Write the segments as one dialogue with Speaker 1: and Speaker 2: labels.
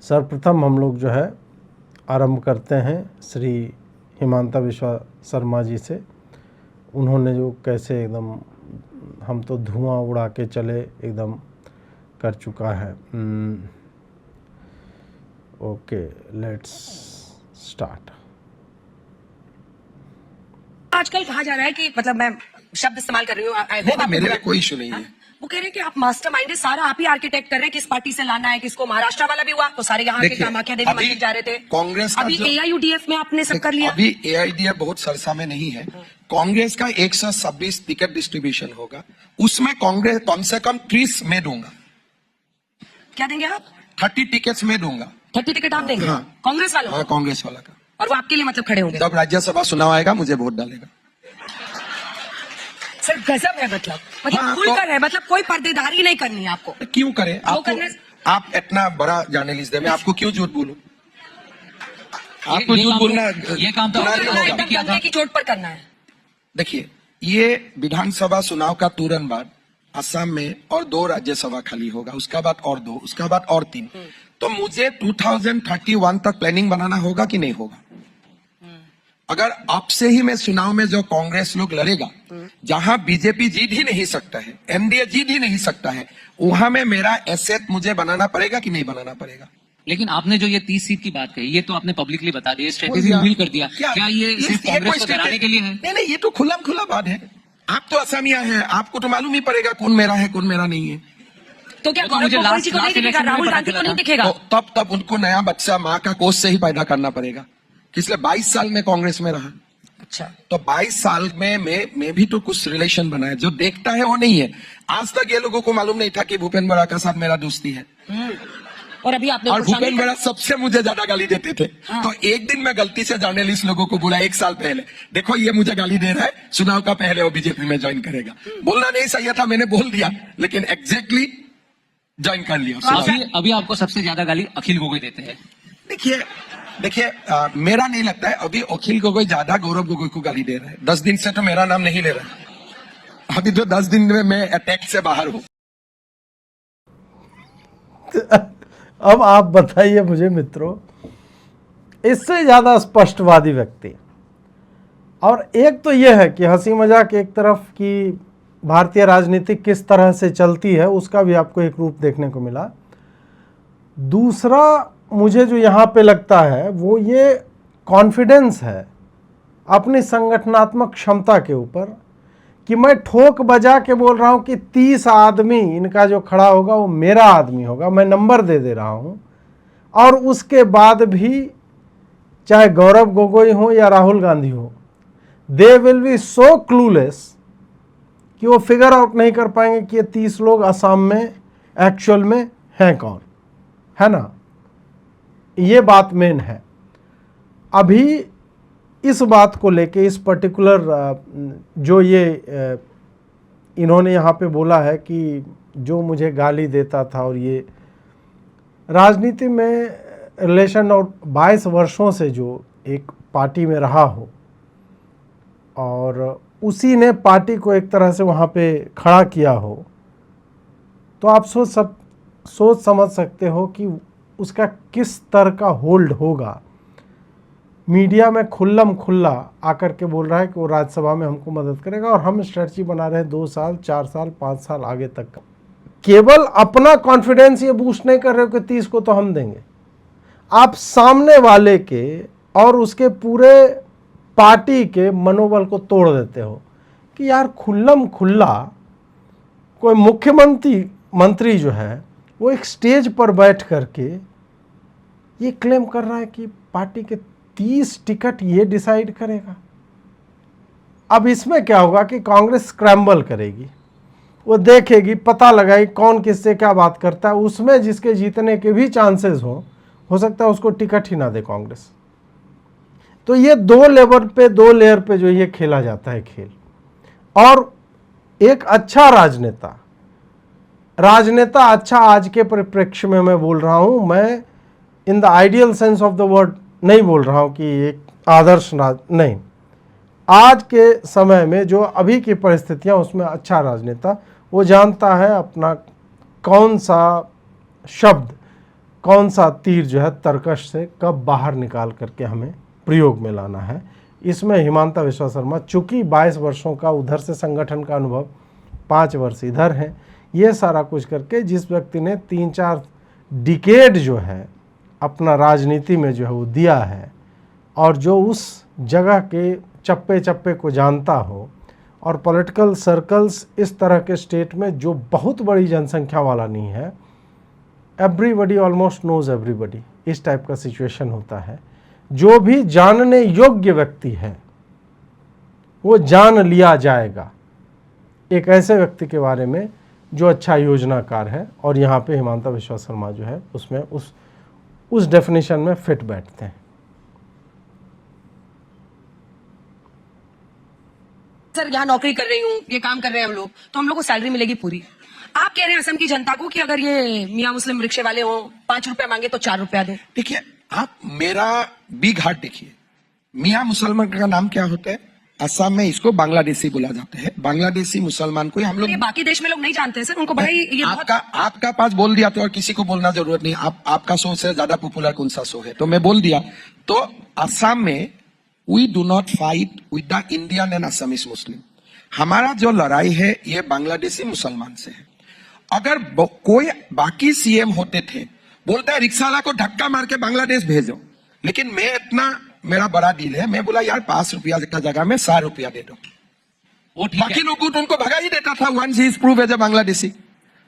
Speaker 1: सर्वप्रथम हम लोग जो है आरंभ करते हैं श्री हिमांता बिस्वा शर्मा जी से। उन्होंने जो कैसे एकदम हम तो धुआं उड़ा के चले एकदम कर चुका है। Okay, let's start.
Speaker 2: आजकल कहा जा रहा है कि मतलब मैं शब्द इस्तेमाल कर रही हूँ,
Speaker 3: मेरे लिए कोई इशू नहीं है।
Speaker 2: वो कह रहे हैं कि आप मास्टरमाइंड है, सारा आप ही आर्किटेक्ट कर रहे हैं, किस पार्टी से लाना है किसको। महाराष्ट्र वाला भी हुआ तो सारे यहाँ के कामाख्या देवी मंदिर जा रहे थे।
Speaker 3: कांग्रेस
Speaker 2: अभी AIUDF में आपने सब कर लिया।
Speaker 3: अभी AIUDF बहुत सरसा में नहीं है। कांग्रेस का 126 टिकट डिस्ट्रीब्यूशन होगा, उसमें कांग्रेस कम से कम 30 में दूंगा।
Speaker 2: क्या देंगे आप?
Speaker 3: 30 टिकट्स में दूंगा।
Speaker 2: 30 टिकट आप देंगे?
Speaker 3: हाँ।
Speaker 2: कांग्रेस वालों?
Speaker 3: हाँ, कांग्रेस वाला का।
Speaker 2: और वो आपके लिए मतलब खड़े होंगे?
Speaker 3: जब राज्यसभा चुनाव आएगा मुझे वोट डालेगा।
Speaker 2: सर गजब है, मतलब
Speaker 3: हाँ,
Speaker 2: खुलकर है, मतलब कोई पर्देदारी नहीं करनी है आपको।
Speaker 3: क्यों करे आप इतना बड़ा जर्नलिस्ट है, मैं आपको क्यों झूठ बोलूं? आपको झूठ बोलना
Speaker 2: ये काम तो दंगे की चोट पर करना है।
Speaker 3: देखिए, ये विधानसभा चुनाव का तुरंत बाद असम में और 2 राज्यसभा खाली होगा, उसका बाद और 2, उसका बाद और 3। तो मुझे 2031 तक प्लानिंग बनाना होगा कि नहीं होगा? अगर अब से ही मैं चुनाव में जो कांग्रेस लोग लड़ेगा, जहां बीजेपी जीत ही नहीं सकता है, एनडीए जीत ही नहीं सकता है, वहां में मेरा एसेट मुझे बनाना पड़ेगा कि नहीं बनाना पड़ेगा?
Speaker 4: लेकिन आपने जो ये 30 सीट की बात कही, ये तो आपने पब्लिकली बता दिया, स्ट्रेटेजी रिवील कर दिया। क्या ये सिर्फ कांग्रेस को डराने के लिए है?
Speaker 3: नहीं, ये तो खुला खुला बात है। आप तो असमिया हैं, आपको तो मालूम ही पड़ेगा कौन मेरा है कौन मेरा नहीं है।
Speaker 2: तो क्या मुझे राहुल गांधी को नहीं दिखेगा?
Speaker 3: तब उनको नया बच्चा माँ का कोष से ही पैदा करना पड़ेगा। पिछले 22 साल में कांग्रेस में रहा।
Speaker 2: अच्छा,
Speaker 3: तो 22 साल में मैं भी तो कुछ रिलेशन बनाया, जो देखता है वो नहीं है। आज तक ये लोगों को मालूम नहीं था कि भूपेंद्र बड़ा का साथ मेरा दोस्ती है।
Speaker 2: और अभी आपने
Speaker 3: भूपेंद्र बड़ा सबसे मुझे ज्यादा गाली देते थे। हाँ। तो एक दिन मैं गलती से जर्नलिस्ट लोगों को बोला 1 साल पहले, देखो ये मुझे गाली दे रहा है, चुनाव का पहले वो बीजेपी में ज्वाइन करेगा। बोलना नहीं चाहिए था, मैंने बोल दिया, लेकिन एग्जैक्टली ज्वाइन कर लिया।
Speaker 4: अभी आपको सबसे ज्यादा गाली अखिल गोगोई देते हैं।
Speaker 3: देखिए, मेरा नहीं लगता है अभी अखिल गोगोई ज्यादा गौरव गोगोई को गाली दे रहा है। 10 दिन से तो मेरा नाम नहीं ले रहा है। अभी तो 10 दिन में मैं अटैक से बाहर हूं।
Speaker 1: अब आप बताइए मुझे मित्रों, इससे ज्यादा स्पष्टवादी व्यक्ति। और एक तो यह है कि हंसी मजाक एक तरफ की भारतीय राजनीति किस तरह से चलती है उसका भी आपको एक रूप देखने को मिला। दूसरा मुझे जो यहाँ पे लगता है वो ये कॉन्फिडेंस है अपनी संगठनात्मक क्षमता के ऊपर, कि मैं ठोक बजा के बोल रहा हूँ कि 30 आदमी इनका जो खड़ा होगा वो मेरा आदमी होगा, मैं नंबर दे रहा हूँ। और उसके बाद भी चाहे गौरव गोगोई हो या राहुल गांधी हो, they will be so clueless कि वो फिगर आउट नहीं कर पाएंगे कि ये 30 लोग असम में एक्चुअल में हैं कौन, है ना। ये बात मेन है। अभी इस बात को लेके, इस पर्टिकुलर जो ये इन्होंने यहाँ पे बोला है कि जो मुझे गाली देता था, और ये राजनीति में रिलेशन और 22 वर्षों से जो एक पार्टी में रहा हो और उसी ने पार्टी को एक तरह से वहाँ पे खड़ा किया हो, तो आप सोच समझ सकते हो कि उसका किस तरह का होल्ड होगा। मीडिया में खुल्लम खुल्ला आकर के बोल रहा है कि वो राज्यसभा में हमको मदद करेगा और हम स्ट्रेटजी बना रहे हैं 2 साल 4 साल 5 साल आगे तक का। केवल अपना कॉन्फिडेंस ये बूस्ट नहीं कर रहे हो कि 30 को तो हम देंगे, आप सामने वाले के और उसके पूरे पार्टी के मनोबल को तोड़ देते हो कि यार खुल्लम खुल्ला कोई मुख्यमंत्री जो है वो एक स्टेज पर बैठ करके ये क्लेम कर रहा है कि पार्टी के 30 टिकट ये डिसाइड करेगा। अब इसमें क्या होगा कि कांग्रेस स्क्रैम्बल करेगी, वो देखेगी, पता लगाएगी कौन किससे क्या बात करता है, उसमें जिसके जीतने के भी चांसेस हो सकता है उसको टिकट ही ना दे कांग्रेस। तो ये 2 लेयर पे जो ये खेला जाता है खेल। और एक अच्छा राजनेता अच्छा आज के परिप्रेक्ष्य में मैं बोल रहा हूं, मैं in the ideal sense of the word नहीं बोल रहा हूं कि एक आदर्श नहीं, आज के समय में जो अभी की परिस्थितियां उसमें अच्छा राजनेता वो जानता है अपना कौन सा शब्द कौन सा तीर जो है तरकश से कब बाहर निकाल करके हमें प्रयोग में लाना है। इसमें हिमांता विश्वा शर्मा, चूँकि 22 वर्षों का उधर से संगठन का अनुभव, 5 वर्ष इधर हैं, ये सारा कुछ करके जिस व्यक्ति ने 3-4 डिकेड जो है अपना राजनीति में जो है वो दिया है, और जो उस जगह के चप्पे चप्पे को जानता हो, और पॉलिटिकल सर्कल्स इस तरह के स्टेट में जो बहुत बड़ी जनसंख्या वाला नहीं है, एवरीबडी ऑलमोस्ट नोज एवरीबडी, इस टाइप का सिचुएशन होता है। जो भी जानने योग्य व्यक्ति है वो जान लिया जाएगा एक ऐसे व्यक्ति के बारे में जो अच्छा योजनाकार है, और यहाँ पे हिमांता विश्वा शर्मा जो है उसमें उस डेफिनेशन में फिट बैठते हैं।
Speaker 2: सर यहाँ नौकरी कर रही हूँ, ये काम कर रहे हैं हम लोग, तो हम लोग को सैलरी मिलेगी पूरी। आप कह रहे हैं असम की जनता को कि अगर ये मियाँ मुस्लिम रिक्शे वाले हो 5 रुपए मांगे तो 4 रुपया दो।
Speaker 3: देखिए, आप मेरा बिग हार्ट देखिए, मियाँ मुसलमान का नाम क्या होता है? असम में इसको बांग्लादेशी बोला जाता है। बांग्लादेशी मुसलमान को हम लोग,
Speaker 2: ये बाकी देश में लोग नहीं जानते हैं सर, उनको बड़ा ही ये
Speaker 3: आपका पास बोल दिया तो, और किसी को बोलना जरूरत नहीं। आपका शो से ज्यादा पॉपुलर कौन सा शो है, तो मैं बोल दिया। तो असम में we do not fight with the Indian and Assamese Muslim. हमारा जो लड़ाई है ये बांग्लादेशी मुसलमान से है। अगर कोई बाकी सीएम होते थे, बोलता है रिक्शावाला को धक्का मार के बांग्लादेश भेजो, लेकिन मैं इतना, मेरा बड़ा डील है, मैं बोला यार 5 रुपया का जगह में 100 रुपया दे दो।
Speaker 4: वो ठीक
Speaker 3: बाकी
Speaker 4: है।
Speaker 3: लोग तो उनको भगा ही देता था, once he is proved as a Bangladeshi.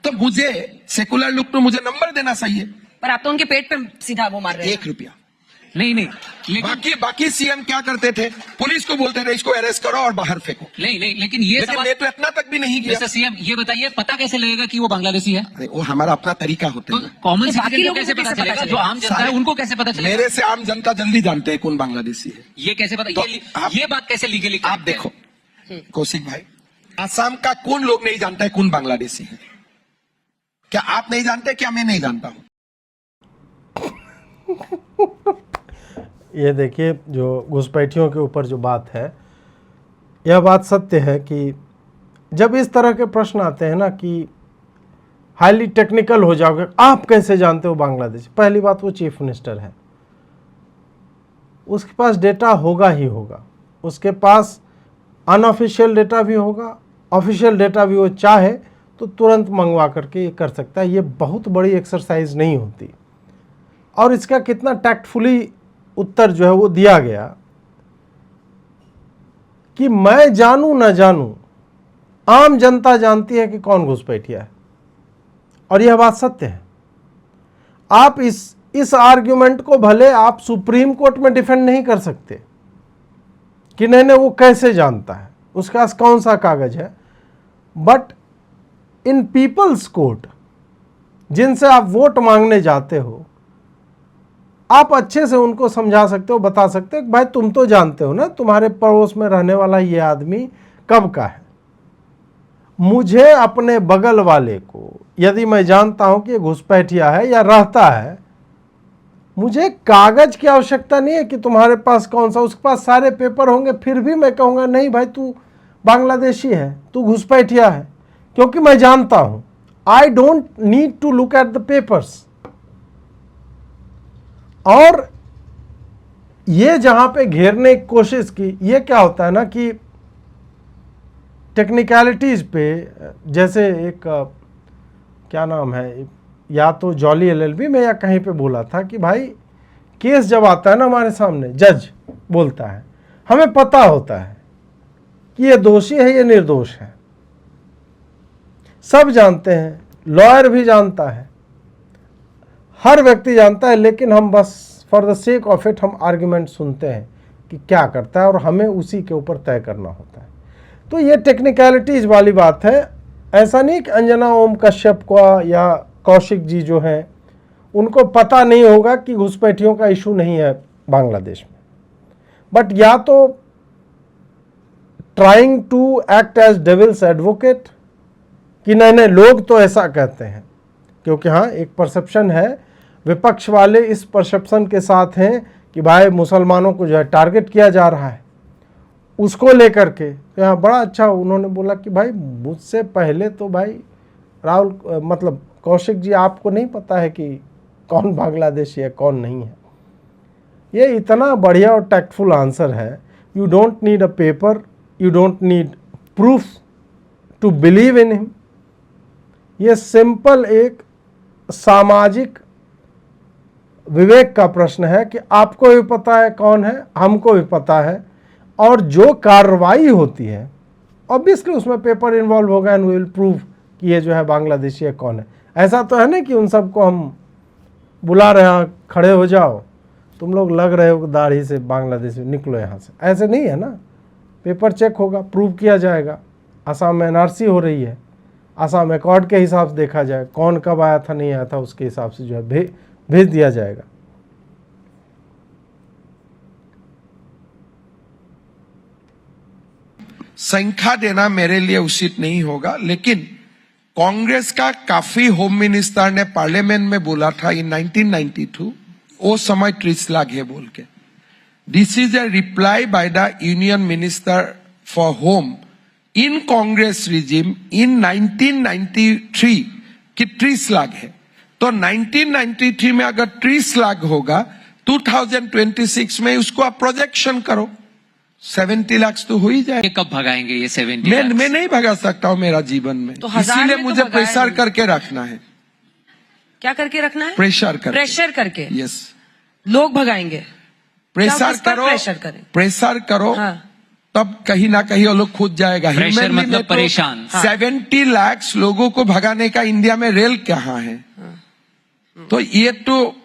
Speaker 3: तो मुझे सेकुलर लोग तो मुझे नंबर देना चाहिए।
Speaker 2: पर आप तो उनके पेट पे सीधा वो मार रहे हैं।
Speaker 3: 1 रुपया।
Speaker 4: नहीं लेकिन
Speaker 3: बाकी सीएम क्या करते थे? पुलिस को बोलते थे इसको अरेस्ट करो और बाहर फेंको।
Speaker 4: नहीं लेकिन ये
Speaker 3: लेकिन मैं तो इतना तक भी नहीं किया।
Speaker 4: मिस्टर सीएम, ये बताइए पता कैसे लगेगा कि वो बांग्लादेशी है?
Speaker 3: अरे वो हमारा अपना तरीका होता
Speaker 4: तो
Speaker 3: है।
Speaker 4: कॉमन
Speaker 2: बाकी
Speaker 4: सिटीजन को
Speaker 2: लोगों
Speaker 4: कैसे
Speaker 2: को
Speaker 4: पता
Speaker 2: कैसे
Speaker 4: चलेगा?
Speaker 2: पता
Speaker 4: जो आम जनता है
Speaker 3: सारे-
Speaker 4: उनको कैसे पता चलेगा?
Speaker 3: मेरे से आम जनता जल्दी जानते हैं कौन बांग्लादेशी है।
Speaker 4: ये कैसे पता?
Speaker 3: तो आप-
Speaker 4: ये बात कैसे लीगली?
Speaker 3: आप देखो कौशिक भाई, असम का कौन लोग नहीं जानता है कौन बांग्लादेशी है? क्या आप नहीं जानते? क्या मैं नहीं जानता हूं?
Speaker 1: ये देखिए, जो घुसपैठियों के ऊपर जो बात है, यह बात सत्य है कि जब इस तरह के प्रश्न आते हैं ना कि हाईली टेक्निकल हो जाओगे, आप कैसे जानते हो बांग्लादेश? पहली बात, वो चीफ मिनिस्टर है, उसके पास डेटा होगा ही होगा, उसके पास अनऑफिशियल डेटा भी होगा, ऑफिशियल डेटा भी वो चाहे तो तुरंत मंगवा करके ये कर सकता है। ये बहुत बड़ी एक्सरसाइज नहीं होती। और इसका कितना टैक्टफुली उत्तर जो है वो दिया गया कि मैं जानूं न जानूं, आम जनता जानती है कि कौन घुसपैठिया है, और यह बात सत्य है। आप इस आर्ग्यूमेंट को भले आप सुप्रीम कोर्ट में डिफेंड नहीं कर सकते कि नहीं वो कैसे जानता है, उसके पास कौन सा कागज है, बट इन पीपल्स कोर्ट जिनसे आप वोट मांगने जाते हो, आप अच्छे से उनको समझा सकते हो, बता सकते हो कि भाई तुम तो जानते हो ना, तुम्हारे पड़ोस में रहने वाला ये आदमी कब का है। मुझे अपने बगल वाले को, यदि मैं जानता हूं कि ये घुसपैठिया है या रहता है, मुझे कागज की आवश्यकता नहीं है कि तुम्हारे पास कौन सा, उसके पास सारे पेपर होंगे, फिर भी मैं कहूँगा नहीं भाई तू बांग्लादेशी है, तू घुसपैठिया है, क्योंकि मैं जानता हूं। I don't need to look at the papers. और ये जहां पे घेरने की कोशिश की, ये क्या होता है ना कि टेक्निकलिटीज पे, जैसे एक क्या नाम है, या तो जॉली एलएलबी में या कहीं पे बोला था कि भाई केस जब आता है ना हमारे सामने, जज बोलता है, हमें पता होता है कि ये दोषी है, ये निर्दोष है, सब जानते हैं, लॉयर भी जानता है, हर व्यक्ति जानता है, लेकिन हम बस for the sake of it हम आर्ग्यूमेंट सुनते हैं कि क्या करता है, और हमें उसी के ऊपर तय करना होता है। तो ये टेक्निकलिटीज वाली बात है। ऐसा नहीं कि अंजना ओम कश्यप का या कौशिक जी जो हैं उनको पता नहीं होगा कि घुसपैठियों का इशू नहीं है बांग्लादेश में, बट या तो trying to act as devil's advocate कि नहीं लोग तो ऐसा कहते हैं, क्योंकि हाँ एक परसेप्शन है, विपक्ष वाले इस परसेप्शन के साथ हैं कि भाई मुसलमानों को जो है टारगेट किया जा रहा है, उसको लेकर के। तो यहाँ बड़ा अच्छा उन्होंने बोला कि भाई मुझसे पहले तो भाई राहुल मतलब कौशिक जी, आपको नहीं पता है कि कौन बांग्लादेशी है कौन नहीं है। ये इतना बढ़िया और टैक्टफुल आंसर है। You don't need a paper, you don't need proof to believe in him. ये सिंपल एक सामाजिक विवेक का प्रश्न है कि आपको भी पता है कौन है, हमको भी पता है, और जो कार्रवाई होती है ऑब्वियसली उसमें पेपर इन्वॉल्व होगा एंड वी विल प्रूव कि ये जो है बांग्लादेशी है कौन है। ऐसा तो है ना कि उन सबको हम बुला रहे हैं खड़े हो जाओ, तुम लोग लग रहे हो दाढ़ी से बांग्लादेशी, निकलो यहाँ से, ऐसे नहीं है ना। पेपर चेक होगा, प्रूव किया जाएगा। असम में एनआरसी हो रही है, असम अकॉर्ड के हिसाब से देखा जाए कौन कब आया था नहीं आया था, उसके हिसाब से जो है भेज दिया जाएगा।
Speaker 3: संख्या देना मेरे लिए उचित नहीं होगा, लेकिन कांग्रेस का काफी होम मिनिस्टर ने पार्लियामेंट में बोला था इन 1992, वो समय 30 लाख है बोल के। This is a reply by the union minister for home in Congress regime in 1993 कि 30 लाख है। तो 1993 में अगर 30 लाख होगा, 2026 में उसको आप प्रोजेक्शन करो, 70 लाख तो हो ही जाए।
Speaker 4: ये कब भगाएंगे ये 70
Speaker 3: मैं नहीं भगा सकता हूँ मेरा जीवन में,
Speaker 2: तो 1000
Speaker 3: इसीलिए
Speaker 2: में तो
Speaker 3: मुझे
Speaker 2: भगाए
Speaker 3: प्रेशर
Speaker 2: नहीं।
Speaker 3: करके रखना है।
Speaker 2: क्या करके रखना है?
Speaker 3: प्रेशर करके।
Speaker 2: प्रेशर करके
Speaker 3: यस,
Speaker 2: लोग भगाएंगे।
Speaker 3: प्रेशर
Speaker 2: किस पर
Speaker 3: करो,
Speaker 2: प्रेशर करें?
Speaker 3: प्रेशर करो,
Speaker 2: हाँ।
Speaker 3: तब कहीं ना कहीं वो लोग खुद जाएगा।
Speaker 4: प्रेशर
Speaker 3: Humanly
Speaker 4: मतलब
Speaker 3: में तो
Speaker 4: परेशान।
Speaker 2: हाँ।
Speaker 3: 70 लाख लोगों को भगाने का इंडिया में रेल कहाँ है? तो ये तो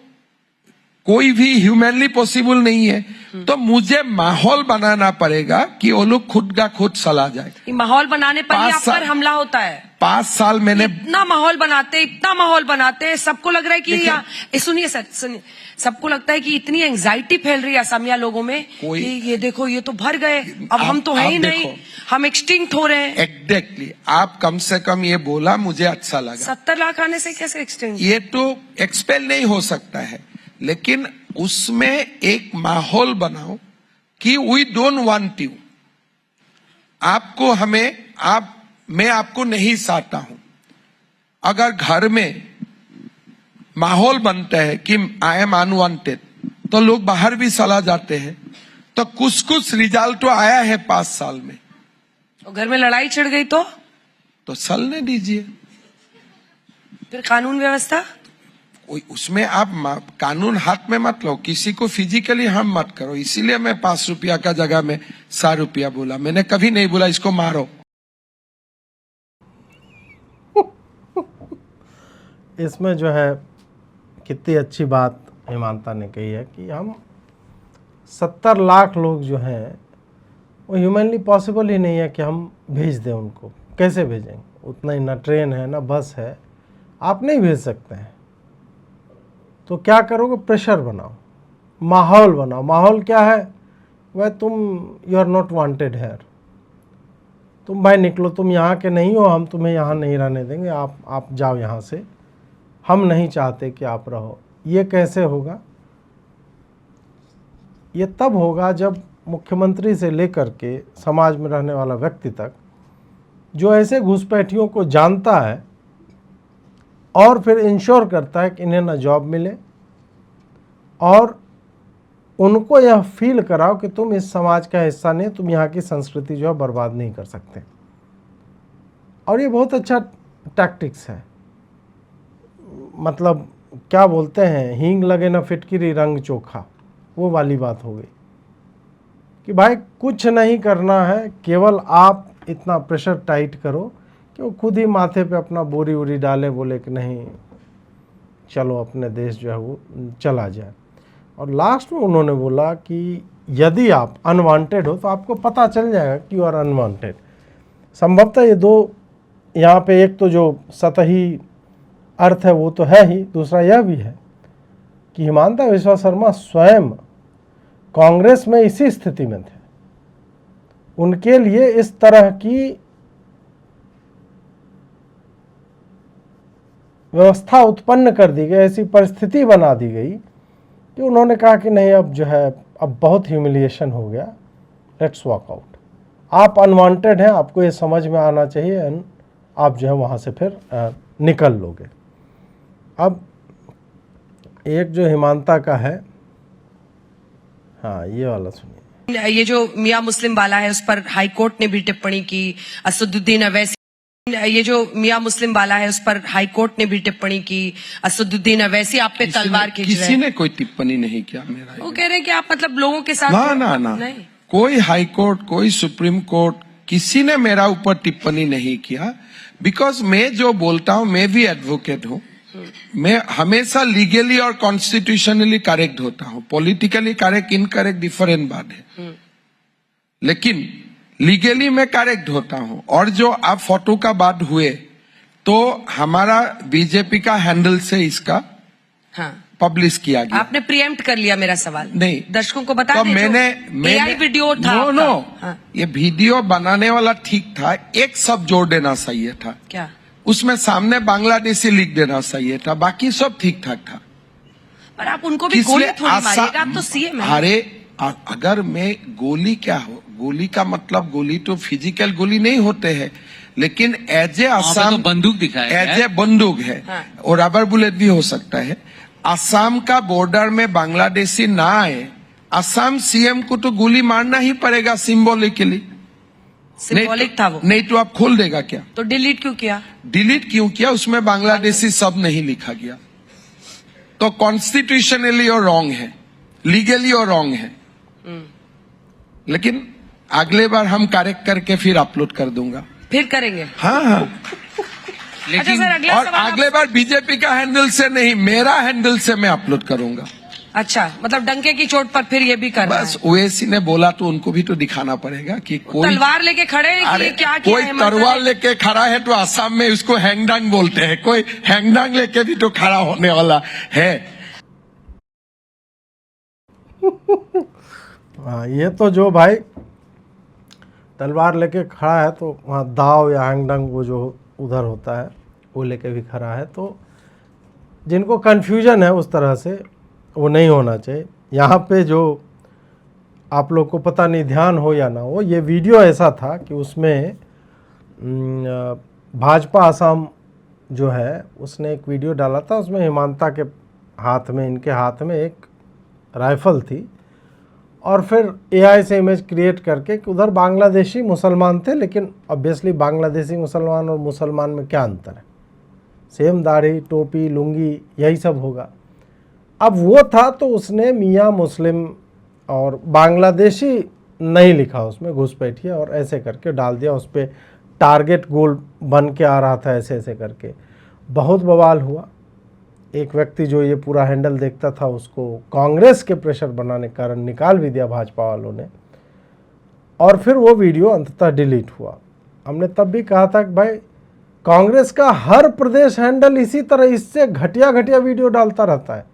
Speaker 3: कोई भी ह्यूमनली पॉसिबल नहीं है। तो मुझे माहौल बनाना पड़ेगा कि वो लोग खुद का खुद चला जाए।
Speaker 2: ये माहौल बनाने पर ही
Speaker 3: 5
Speaker 2: आप पर
Speaker 3: साल-
Speaker 2: हमला होता है।
Speaker 3: 5 साल मैंने
Speaker 2: इतना माहौल बनाते, सबको लग रहा है कि
Speaker 3: देखिए-
Speaker 2: सुनिए सर, सुनिए, सबको लगता है कि इतनी एंजाइटी फैल रही है असमिया लोगों में
Speaker 3: कोई-
Speaker 2: कि ये देखो ये तो भर गए, अब हम तो है ही
Speaker 3: आप
Speaker 2: नहीं,
Speaker 3: देखो।
Speaker 2: हम एक्सटिंक्ट हो रहे हैं।
Speaker 3: एग्जैक्टली आप कम से कम ये बोला, मुझे अच्छा लगा।
Speaker 2: 70 लाख आने से कैसे एक्सटिंक्ट?
Speaker 3: ये तो एक्सपेल नहीं हो सकता है, लेकिन उसमें एक माहौल बनाओ कि वी डोंट वांट यू। आपको मैं आपको नहीं चाहता हूं। अगर घर में माहौल बनता है कि आई एम अनवांटेड, तो लोग बाहर भी चला जाते हैं। तो कुछ रिजल्ट तो आया है 5 साल में।
Speaker 2: और घर में लड़ाई छिड़ गई तो
Speaker 3: चलने दीजिए।
Speaker 2: फिर कानून व्यवस्था,
Speaker 3: उसमें आप कानून हाथ में मत लो, किसी को फिजिकली हार्म मत करो। इसीलिए मैं 5 रुपया का जगह में 100 रुपया बोला। मैंने कभी नहीं बोला इसको मारो।
Speaker 1: इसमें जो है कितनी अच्छी बात हिमांता ने कही है कि हम 70 लाख लोग जो हैं वो ह्यूमनली पॉसिबल ही नहीं है कि हम भेज दें उनको। कैसे भेजेंगे? उतना ही ना ट्रेन है ना बस है, आप नहीं भेज सकते हैं। तो क्या करोगे? प्रेशर बनाओ, माहौल बनाओ। माहौल क्या है? वह तुम you are not wanted here, तुम भाई निकलो, तुम यहाँ के नहीं हो, हम तुम्हें यहाँ नहीं रहने देंगे, आप जाओ यहाँ से, हम नहीं चाहते कि आप रहो। ये कैसे होगा? ये तब होगा जब मुख्यमंत्री से लेकर के समाज में रहने वाला व्यक्ति तक जो ऐसे घुसपैठियों को जानता है और फिर इंश्योर करता है कि इन्हें ना जॉब मिले, और उनको यह फील कराओ कि तुम इस समाज का हिस्सा नहीं, तुम यहाँ की संस्कृति जो है बर्बाद नहीं कर सकते। और ये बहुत अच्छा टैक्टिक्स है। मतलब क्या बोलते हैं, हींग लगे ना फिटकिरी रंग चोखा, वो वाली बात हो गई कि भाई कुछ नहीं करना है, केवल आप इतना प्रेशर टाइट करो कि वो खुद ही माथे पे अपना बोरी वोरी डाले, बोले कि नहीं चलो अपने देश जो है वो चला जाए। और लास्ट में उन्होंने बोला कि यदि आप अनवांटेड हो तो आपको पता चल जाएगा कि यू आर अनवांटेड। संभवतः ये दो यहाँ पे, एक तो जो सतही अर्थ है वो तो है ही, दूसरा यह भी है कि हिमांता बिस्वा शर्मा स्वयं कांग्रेस में इसी स्थिति में थे। उनके लिए इस तरह की व्यवस्था उत्पन्न कर दी गई, ऐसी परिस्थिति बना दी गई कि उन्होंने कहा कि नहीं अब जो है अब बहुत ह्यूमिलिएशन हो गया, लेट्स वॉक आउट। आप अनवांटेड हैं, आपको ये समझ में आना चाहिए, एंड आप जो है वहाँ से फिर निकल लोगे। अब एक जो हिमांता का है, हाँ ये वाला सुनिए।
Speaker 2: ये जो मियां मुस्लिम वाला है उस पर हाई कोर्ट ने भी टिप्पणी की। असदुद्दीन अवैसी, ये जो मियां मुस्लिम वाला है उस पर हाई कोर्ट ने भी टिप्पणी की। असदुद्दीन अवैसी आप पे तलवार खींच रहे
Speaker 3: किसी
Speaker 2: हैं।
Speaker 3: ने कोई टिप्पणी नहीं किया मेरा।
Speaker 2: वो कह रहे हैं कि आप मतलब लोगों के साथ
Speaker 3: ना
Speaker 2: नहीं।
Speaker 3: कोई हाई कोर्ट, कोई सुप्रीम कोर्ट, किसी ने मेरा ऊपर टिप्पणी नहीं किया। बिकॉज मैं जो बोलता हूं, मैं भी एडवोकेट हूं, मैं हमेशा लीगली और कॉन्स्टिट्यूशनली करेक्ट होता हूं। पॉलिटिकली करेक्ट इनकरेक्ट डिफरेंट बात है, लेकिन लीगली मैं करेक्ट होता हूं। और जो आप फोटो का बात हुए, तो हमारा बीजेपी का हैंडल से इसका
Speaker 2: हाँ,
Speaker 3: पब्लिश किया गया।
Speaker 2: आपने प्रीएम्प्ट कर लिया मेरा सवाल।
Speaker 3: नहीं,
Speaker 2: दर्शकों को बता
Speaker 3: तो
Speaker 2: दें,
Speaker 3: मैंने
Speaker 2: AI वीडियो था
Speaker 3: नो
Speaker 2: आपका।
Speaker 3: नो
Speaker 2: हाँ,
Speaker 3: ये वीडियो बनाने वाला ठीक था, एक सब जोड़ देना चाहिए था।
Speaker 2: क्या
Speaker 3: उसमें सामने बांग्लादेशी लिख देना चाहिए था, बाकी सब ठीक ठाक था।
Speaker 2: पर आप उनको भी गोली थोड़ी मारिएगा, आप तो सीएम हैं।
Speaker 3: अरे अगर मैं गोली, क्या हो गोली का मतलब, गोली तो फिजिकल गोली नहीं होते हैं, लेकिन एज ए आसाम
Speaker 4: तो बंदूक दिखाया
Speaker 3: एज ए बंदूक है।
Speaker 2: हाँ।
Speaker 3: और रबर बुलेट भी हो सकता है। असम का बॉर्डर में बांग्लादेशी ना आए, असम सीएम को तो गोली मारना ही पड़ेगा सिंबॉलिकली।
Speaker 2: सिंबॉलिक था वो,
Speaker 3: नहीं तो आप खोल देगा क्या?
Speaker 2: तो डिलीट क्यों किया?
Speaker 3: डिलीट क्यों किया? उसमें बांग्लादेशी शब्द नहीं लिखा गया, तो कॉन्स्टिट्यूशनली और रॉन्ग है, लीगली और रॉन्ग है। लेकिन अगले बार हम करेक्ट करके फिर अपलोड कर दूंगा।
Speaker 2: फिर करेंगे।
Speaker 3: हाँ हाँ।
Speaker 2: अच्छा
Speaker 4: लेकिन
Speaker 2: सर, अगला
Speaker 3: और
Speaker 2: सवाल
Speaker 3: अगले बार बीजेपी का हैंडल से नहीं, मेरा हैंडल से मैं अपलोड करूंगा।
Speaker 2: अच्छा, मतलब डंके की चोट पर फिर ये भी कर रहा है।
Speaker 3: बस ओवैसी ने बोला तो उनको भी तो दिखाना पड़ेगा कि कोई
Speaker 2: तलवार लेके खड़े हैं कि
Speaker 3: अरे
Speaker 2: ये क्या किया
Speaker 3: कोई
Speaker 2: है?
Speaker 3: तलवार लेके खड़ा है तो असम में उसको हैंगडांग बोलते हैं, कोई हैंगडांग लेके भी तो खड़ा होने वाला है।
Speaker 1: हाँ, ये तो जो भाई तलवार लेके खड़ा है, तो वहाँ दाव या हैंगडंग वो जो उधर होता है वो लेके भी खड़ा है। तो जिनको कन्फ्यूजन है उस तरह से, वो नहीं होना चाहिए। यहाँ पे जो आप लोग को पता नहीं ध्यान हो या ना हो, ये वीडियो ऐसा था कि उसमें भाजपा असम जो है उसने एक वीडियो डाला था। उसमें हिमांता के हाथ में, इनके हाथ में एक राइफ़ल थी, और फिर AI से इमेज क्रिएट करके कि उधर बांग्लादेशी मुसलमान थे, लेकिन ऑब्वियसली बांग्लादेशी मुसलमान और मुसलमान में क्या अंतर है? सेम दाढ़ी, टोपी, लुंगी, यही सब होगा। अब वो था तो उसने मियाँ मुस्लिम और बांग्लादेशी नहीं लिखा उसमें, घुसपैठिया और ऐसे करके डाल दिया। उस पर टारगेट गोल बन के आ रहा था, ऐसे ऐसे करके बहुत बवाल हुआ। एक व्यक्ति जो ये पूरा हैंडल देखता था, उसको कांग्रेस के प्रेशर बनाने के कारण निकाल भी दिया भाजपा वालों ने, और फिर वो वीडियो अंततः डिलीट हुआ। हमने तब भी कहा था कि भाई कांग्रेस का हर प्रदेश हैंडल इसी तरह इससे घटिया घटिया वीडियो डालता रहता है।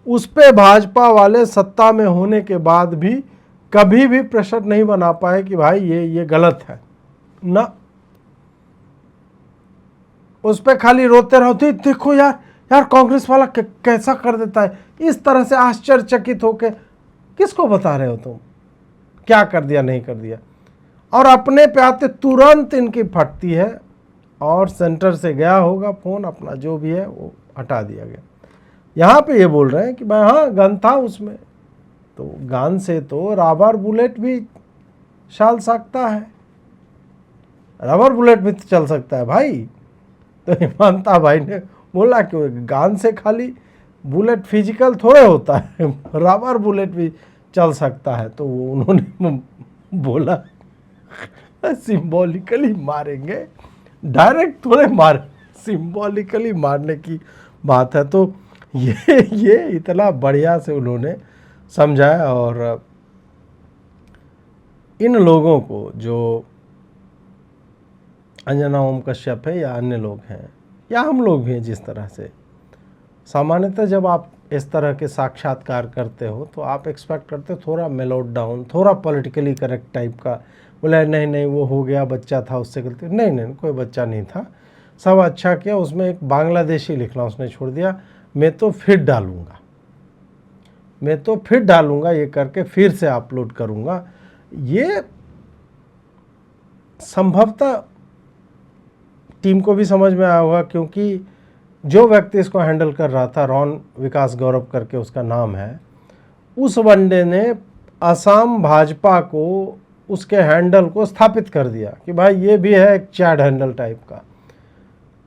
Speaker 1: उस पे भाजपा वाले सत्ता में होने के बाद भी कभी भी प्रेशर नहीं बना पाए कि भाई ये गलत है ना। उस पे खाली रोते रहोते, देखो यार कांग्रेस वाला कैसा कर देता है, इस तरह से आश्चर्यचकित होके। किसको बता रहे हो तुम क्या कर दिया नहीं कर दिया? और अपने पे आते तुरंत इनकी फटती है, और सेंटर से गया होगा फ़ोन, अपना जो भी है वो हटा दिया गया। यहाँ पे ये बोल रहे हैं कि भाई हाँ गन था उसमें, तो गन से तो रबर बुलेट भी चल सकता है, रबर बुलेट भी तो चल सकता है भाई। तो हिमांता भाई ने बोला कि गन से खाली बुलेट फिजिकल थोड़े होता है, रबर बुलेट भी चल सकता है। तो वो उन्होंने बोला सिंबॉलिकली मारेंगे, डायरेक्ट थोड़े मार, सिंबॉलिकली मारने की बात है। तो ये इतना बढ़िया से उन्होंने समझाया। और इन लोगों को जो अंजना ओम कश्यप है या अन्य लोग हैं या हम लोग भी हैं, जिस तरह से सामान्यतः जब आप इस तरह के साक्षात्कार करते हो तो आप एक्सपेक्ट करते हो थोड़ा मेलोड डाउन, थोड़ा पॉलिटिकली करेक्ट टाइप का। बोले नहीं वो हो गया, बच्चा था उससे गलती। नहीं कोई बच्चा नहीं था, सब अच्छा किया। उसमें एक बांग्लादेशी लिखना उसने छोड़ दिया, मैं तो फिर डालूंगा ये करके फिर से अपलोड करूंगा। ये संभवतः टीम को भी समझ में आया होगा, क्योंकि जो व्यक्ति इसको हैंडल कर रहा था, रॉन विकास गौरव करके उसका नाम है, उस वनडे ने असम भाजपा को उसके हैंडल को स्थापित कर दिया कि भाई ये भी है एक चैड हैंडल टाइप का।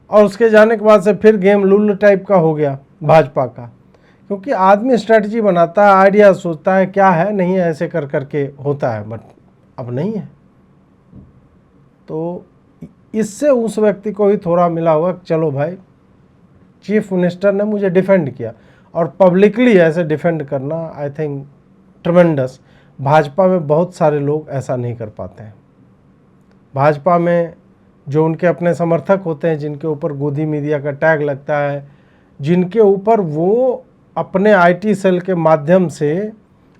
Speaker 1: और उसके जाने के बाद से फिर गेम लुल्ल टाइप का हो गया भाजपा का, क्योंकि आदमी स्ट्रेटजी बनाता है, आइडिया सोचता है क्या है नहीं है, ऐसे कर करके होता है, बट अब नहीं है। तो इससे उस व्यक्ति को भी थोड़ा मिला हुआ, चलो भाई चीफ मिनिस्टर ने मुझे डिफेंड किया, और पब्लिकली ऐसे डिफेंड करना आई थिंक ट्रमेंडस। भाजपा में बहुत सारे लोग ऐसा नहीं कर पाते हैं। भाजपा में जो उनके अपने समर्थक होते हैं, जिनके ऊपर गोदी मीडिया का टैग लगता है, जिनके ऊपर वो अपने आईटी सेल के माध्यम से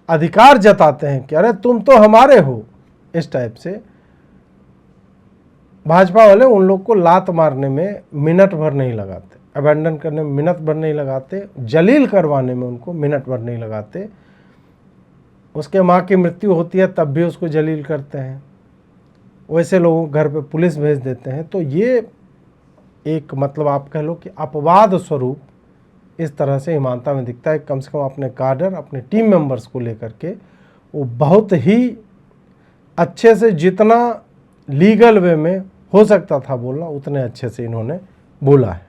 Speaker 1: अधिकार जताते हैं कि अरे तुम तो हमारे हो, इस टाइप से भाजपा वाले उन लोग को लात मारने में मिनट भर नहीं लगाते, अबैंडन करने में मिनट भर नहीं लगाते, जलील करवाने में उनको मिनट भर नहीं लगाते। उसके माँ की मृत्यु होती है तब भी उसको जलील करते हैं, वैसे लोगों को घर पे पुलिस भेज देते हैं। तो ये एक मतलब आप कह लो कि अपवाद स्वरूप इस तरह से हिमांता में दिखता है। कम से कम अपने काडर, अपने टीम मेंबर्स को लेकर के वो बहुत ही अच्छे से, जितना लीगल वे में हो सकता था बोलना, उतने अच्छे से इन्होंने बोला है।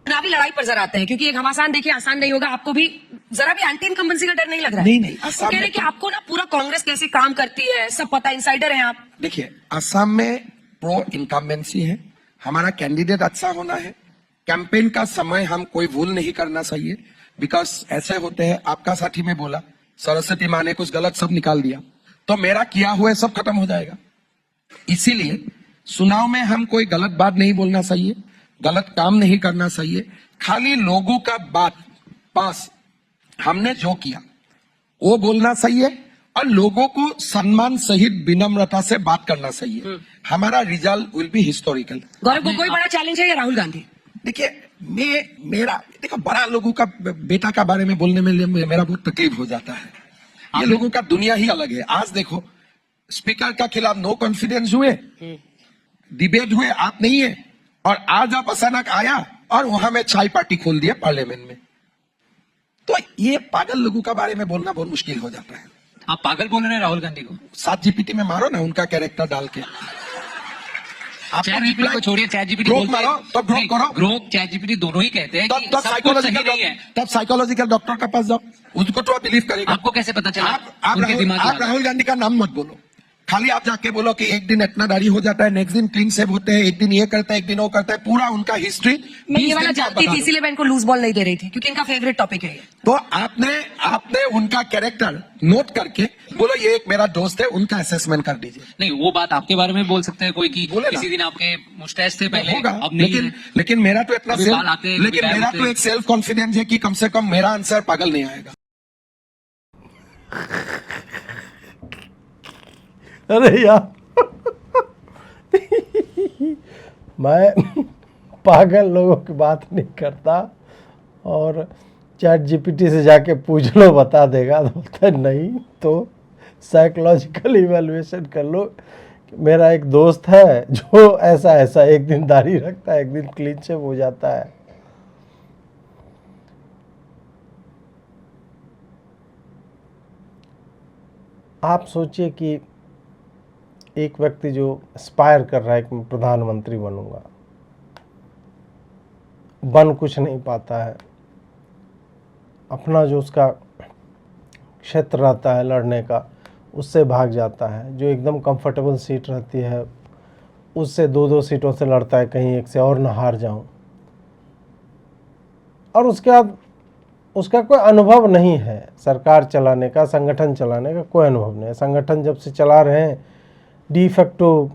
Speaker 2: चुनावी लड़ाई पर जरा आते हैं, क्योंकि एक घमासान देखिए आसान नहीं होगा। आपको भी जरा भी एंटी इनकम्बेंसी का डर नहीं लग रहा है?
Speaker 3: नहीं,
Speaker 2: वो
Speaker 3: असम
Speaker 2: कह रहे
Speaker 3: में
Speaker 2: कि आपको ना पूरा कांग्रेस कैसे काम करती है सब पता, इनसाइडर हैं आप।
Speaker 3: देखिए, असम में प्रो इनकम्बेंसी है, हमारा कैंडिडेट अच्छा होना है, कैंपेन का समय हम कोई भूल नहीं करना चाहिए, बिकॉज ऐसे होते हैं, आपका साथी में बोला सरस्वती माँ ने कुछ गलत सब निकाल दिया तो मेरा किया हुआ सब खत्म हो जाएगा। इसीलिए चुनाव में हम कोई गलत बात नहीं बोलना चाहिए, गलत काम नहीं करना चाहिए, खाली लोगों का बात पास हमने जो किया वो बोलना चाहिए और लोगों को सम्मान सहित विनम्रता से बात करना चाहिए। हमारा result will be historical.
Speaker 2: Gaurav Gogoi बड़ा चैलेंज है या राहुल गांधी?
Speaker 3: देखिए, देखो बड़ा लोगों का बेटा का बारे में बोलने में मेरा बहुत तकलीफ हो जाता है। ये लोगों का दुनिया ही अलग है। आज देखो, स्पीकर का खिलाफ नो कॉन्फिडेंस हुए, डिबेट हुए, आप नहीं है, और आज आप अचानक आया और वहां में चाय पार्टी खोल दिया पार्लियामेंट में। तो ये पागल लोगों का बारे में बोलना बहुत मुश्किल हो जाता है।
Speaker 4: आप पागल बोल रहे हैं राहुल गांधी को?
Speaker 3: सात जीपीटी में मारो ना उनका कैरेक्टर डाल के।
Speaker 4: चैट जीपीटी को छोड़िए, चैट जीपीटी
Speaker 3: ग्रोक मारो तो ग्रोक करो।
Speaker 4: ग्रोक चैट जीपीटी दोनों ही कहते हैं कि सब कुछ सही नहीं है।
Speaker 3: तब साइकोलॉजिकल डॉक्टर के पास जाओ, उसको तो आप बिलीव करेगा।
Speaker 4: आपको कैसे पता चला?
Speaker 3: आप राहुल गांधी का नाम मत बोलो, खाली आप जाके बोलो कि एक दिन इतना दाढ़ी हो जाता है, नेक्स्ट दिन क्लीन शेव होते हैं, एक दिन ये करता है, एक दिन वो करता है, पूरा उनका हिस्ट्री।
Speaker 2: मैं ये वाला जानती थी, इसीलिए मैं इनको लूज बॉल नहीं दे रही थी, क्योंकि इनका फेवरेट टॉपिक है ये।
Speaker 3: तो आपने उनका कैरेक्टर नोट करके बोलो ये एक मेरा दोस्त है, उनका असेसमेंट कर दीजिए।
Speaker 4: नहीं, वो बात आपके बारे में बोल सकते हैं कोई कि
Speaker 3: बोले ना।
Speaker 4: किसी दिन आपके मुस्टैच थे पहले,
Speaker 3: होगा,
Speaker 4: अब नहीं
Speaker 3: लेकिन मेरा तो इतना
Speaker 4: अभी बाल आते,
Speaker 3: लेकिन मेरा तो एक सेल्फ कॉन्फिडेंस है कि कम से कम मेरा आंसर पागल नहीं आएगा।
Speaker 1: अरे यार मैं पागल लोगों की बात नहीं करता, और चैट जीपीटी से जाके पूछ लो बता देगा, तो बोलता है नहीं तो साइकोलॉजिकल इवैल्यूएशन कर लो। मेरा एक दोस्त है जो ऐसा एक दिन दाढ़ी रखता है, एक दिन क्लीन शेव हो जाता है। आप सोचिए कि एक व्यक्ति जो एस्पायर कर रहा है कि मैं प्रधानमंत्री बनूंगा, बन कुछ नहीं पाता है, अपना जो उसका क्षेत्र रहता है लड़ने का उससे भाग जाता है, जो एकदम कंफर्टेबल सीट रहती है उससे 2-2 सीटों से लड़ता है, कहीं एक से और ना हार जाऊं, और उसके बाद उसका कोई अनुभव नहीं है सरकार चलाने का, संगठन चलाने का कोई अनुभव नहीं है। संगठन जब से चला रहे हैं, डी फैक्टो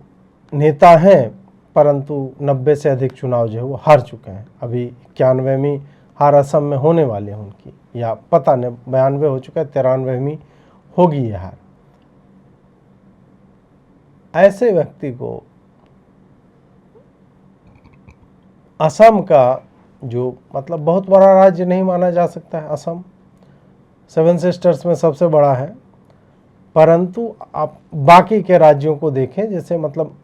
Speaker 1: नेता हैं, परंतु 90 से अधिक चुनाव जो है वो हार चुके हैं। अभी 91वीं हार असम में होने वाली है उनकी, या पता नहीं 92 हो चुका है, 93वीं होगी ये हार। ऐसे व्यक्ति को असम का जो मतलब बहुत बड़ा राज्य नहीं माना जा सकता है, असम 7 सिस्टर्स में सबसे बड़ा है, परंतु आप बाकी के राज्यों को देखें, जैसे मतलब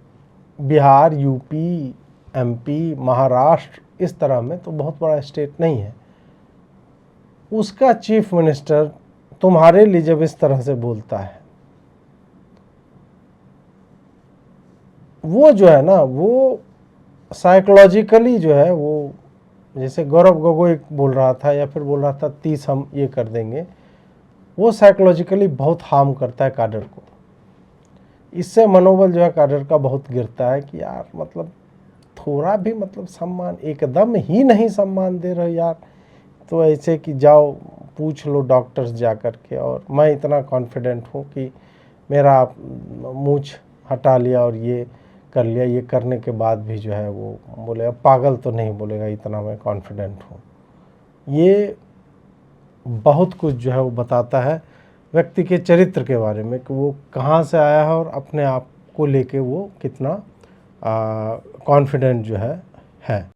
Speaker 1: बिहार, यूपी, एमपी, महाराष्ट्र, इस तरह में तो बहुत बड़ा स्टेट नहीं है, उसका चीफ मिनिस्टर तुम्हारे लिए जब इस तरह से बोलता है, वो जो है ना, वो साइकोलॉजिकली जो है, वो जैसे गौरव गोगोई बोल रहा था या फिर बोल रहा था 30 हम ये कर देंगे, वो साइकोलॉजिकली बहुत हार्म करता है काडर को। इससे मनोबल जो है काडर का बहुत गिरता है कि यार मतलब थोड़ा भी मतलब सम्मान, एकदम ही नहीं सम्मान दे रहे यार, तो ऐसे कि जाओ पूछ लो डॉक्टर्स जा कर के, और मैं इतना कॉन्फिडेंट हूँ कि मेरा मूंछ हटा लिया और ये कर लिया, ये करने के बाद भी जो है वो बोलेगा, पागल तो नहीं बोलेगा, इतना मैं कॉन्फिडेंट हूँ। ये बहुत कुछ जो है वो बताता है व्यक्ति के चरित्र के बारे में कि वो कहाँ से आया है और अपने आप को लेके वो कितना कॉन्फिडेंट जो है।